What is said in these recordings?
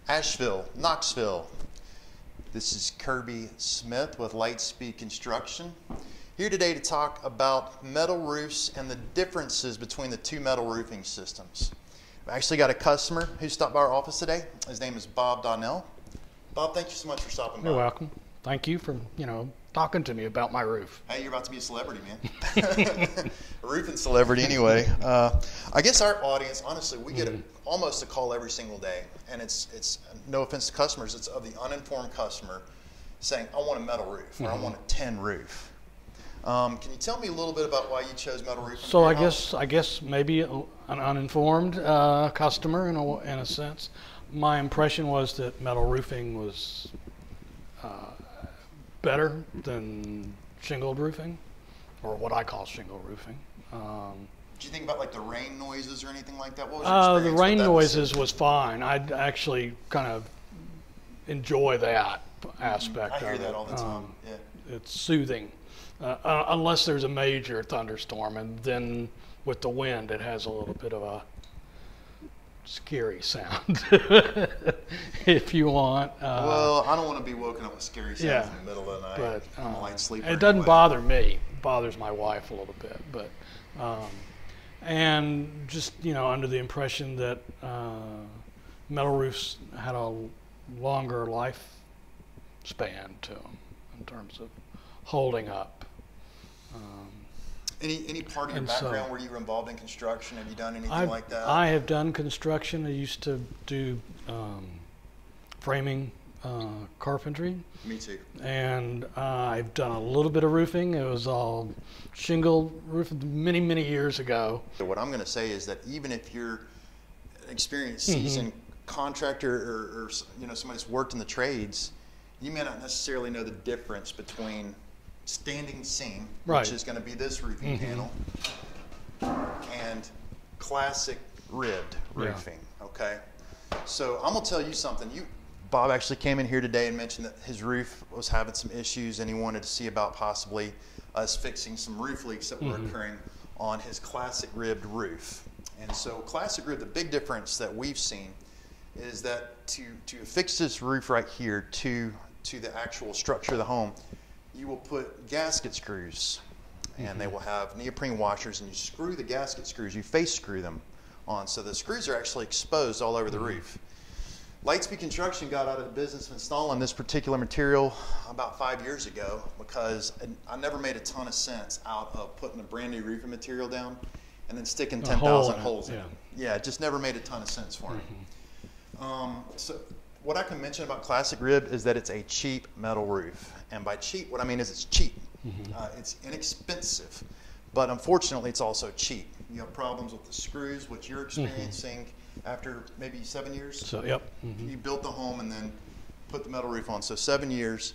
Asheville, Knoxville. This is Kirby Smith with Lightspeed Construction. Here today to talk about metal roofs and the differences between the two metal roofing systems. I've actually got a customer who stopped by our office today. His name is Bob Donnell. Bob, thank you so much for stopping by. You're welcome. Thank you for, talking to me about my roof. Hey, you're about to be a celebrity, man. A roofing celebrity anyway. I guess our audience, honestly, we get almost a call every single day. And it's no offense to customers, it's of the uninformed customer saying, I want a metal roof, or I want a tin roof. Can you tell me a little bit about why you chose metal roofing? So I guess maybe an uninformed customer in a sense. My impression was that metal roofing was better than shingled roofing, or what I call shingle roofing. Did you think about like the rain noises or anything like that? What was your experience The with rain that noises was fine. I'd actually kind of enjoy that aspect of it. I hear that all the time. Yeah. It's soothing, unless there's a major thunderstorm, and then with the wind, it has a little bit of a scary sound, if you want. Well, I don't want to be woken up with scary sounds in the middle of the night. But I'm a light sleeper. It doesn't bother me. It bothers my wife a little bit, but and just under the impression that metal roofs had a longer life span to them in terms of holding up. Any part of your background where you were involved in construction? Have you done anything like that? I have done construction. I used to do framing, carpentry. Me too. And I've done a little bit of roofing. It was all shingle roof many, many years ago. So what I'm going to say is that even if you're an experienced, seasoned contractor or somebody that's worked in the trades, you may not necessarily know the difference between standing seam, which is going to be this roofing panel, and classic ribbed roofing. Okay, so I'm going to tell you something. Bob actually came in here today and mentioned that his roof was having some issues, and he wanted to see about possibly us fixing some roof leaks that were occurring on his classic ribbed roof. And so classic rib, the big difference that we've seen is that to fix this roof right here to the actual structure of the home, you will put gasket screws, and they will have neoprene washers, and you screw the gasket screws, you face screw them on, so the screws are actually exposed all over the roof. Lightspeed Construction got out of the business of installing this particular material about 5 years ago because I never made a ton of sense out of putting a brand new roofing material down and then sticking 10,000 holes in it. Yeah, it just never made a ton of sense for me. So what I can mention about classic rib is that it's a cheap metal roof. And by cheap, what I mean is it's cheap. It's inexpensive, but unfortunately it's also cheap. You have problems with the screws, which you're experiencing after maybe 7 years. So, yep. You built the home and then put the metal roof on. So 7 years,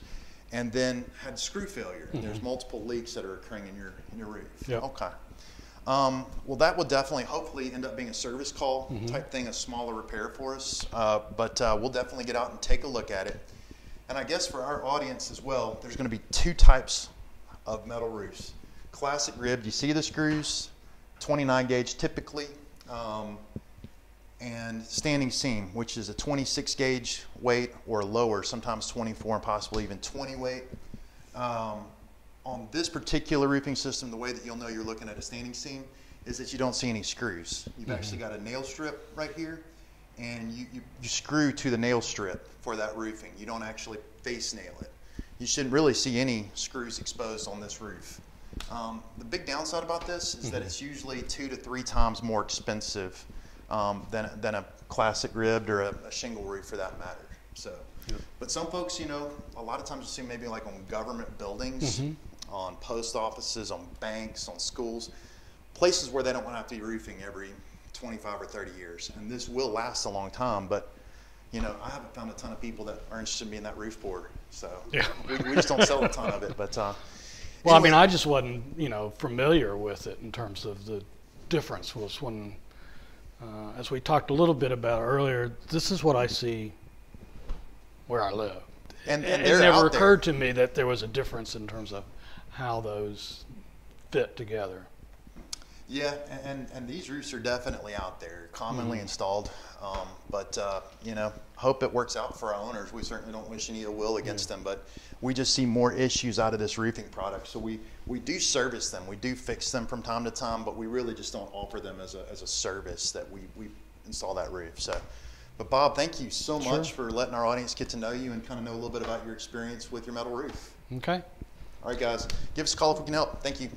and then had screw failure. There's multiple leaks that are occurring in your roof. Yep. Okay. Well, that will definitely, hopefully, end up being a service call type thing, a smaller repair for us. But we'll definitely get out and take a look at it. And I guess for our audience as well, there's going to be two types of metal roofs. Classic ribbed, you see the screws, 29 gauge typically, and standing seam, which is a 26 gauge weight or lower, sometimes 24 and possibly even 20 weight. On this particular roofing system, the way that you'll know you're looking at a standing seam is that you don't see any screws. You've actually got a nail strip right here, and you screw to the nail strip for that roofing. You don't actually face nail it. You shouldn't really see any screws exposed on this roof. The big downside about this is that it's usually 2 to 3 times more expensive than a classic ribbed or a shingle roof for that matter. So, but some folks, a lot of times you see maybe like on government buildings, on post offices, on banks, on schools, places where they don't want to have to be roofing every 25 or 30 years. And this will last a long time, but I haven't found a ton of people that are interested in being that roof board. So we just don't sell a ton of it. But well, anyway. I mean, I just wasn't, familiar with it in terms of the difference was when, as we talked a little bit about earlier, this is what I see where I live. And it never occurred to me that there was a difference in terms of how those fit together. Yeah, and these roofs are definitely out there, commonly installed. But you know, hope it works out for our owners. We certainly don't wish any ill will against them, but we just see more issues out of this roofing product. So we do service them, we do fix them from time to time, but we really just don't offer them as a service that we install that roof. So, but Bob, thank you so much for letting our audience get to know you and kind of know a little bit about your experience with your metal roof. Okay. All right, guys, give us a call if we can help. Thank you.